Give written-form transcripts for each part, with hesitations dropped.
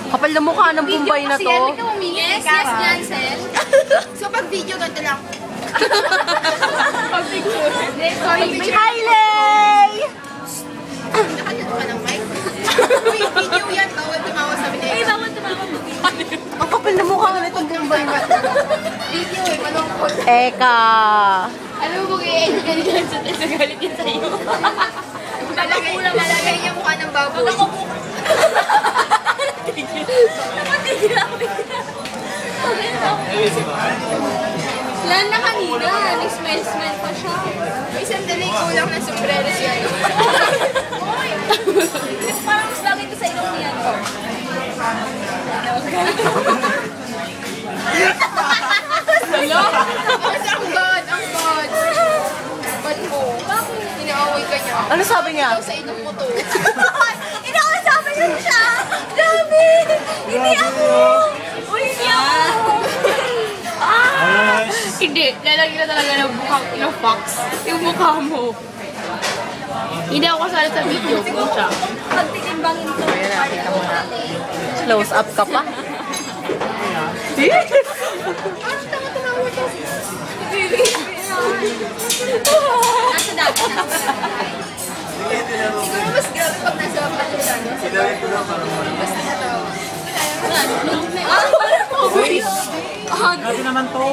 Kapal na mukha ng Bombay na to. Yes, yes, Jansel. So pag video, ganito lang. Pag picture. Hi, Lay! Nakanyot ka ng mic? Uy, video yan. Bawal tumawa sa binigay. Uy, bawal tumawa. Ang kapal na mukha nitong Bombay na to. Video eh, malungkot. Eka! Alam mo, mag-i-edit ka ni Jansel sa galit yan sa'yo. Malagay niya mukha ng baboy. Lan na kanina, nag-smell pa siya. May sandali kulang ng sombrero siya. Parang mas lagi ito sa ilong niya. Hello? Ang God, ang God. Ba't mo? Bakit? Inaaway ka niya. Ano sabi niya? Ikaw sa ilong mo to. Inausapin niya siya! Dami! Hindi ako! Uy, hindi ako! Hindi, lalagyan na talaga ng fox. Yung mukha mo. Hindi ako kasali sa video ko siya. Pagtitimbangin ko. Ayan, nakita mo na. Close up ka pa? Nasa dagat na. Siguro mas grabe pag nasa patulan. Mas natawa. Grabe naman to.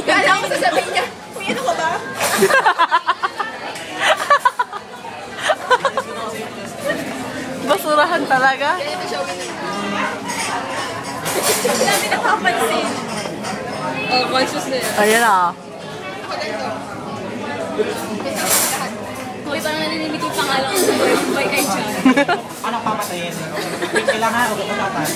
Kala ko sasabihin niya, uy, ano ka ba? Basurahan talaga. Kaya ba siya Ang dami nakapansin. Oh, conscious na yan. Ayan na. Ako ganito. Hoy, parang naninig yung pangalan ko sa boy kay John. Anong papatayin? Kailangan o kapatatan?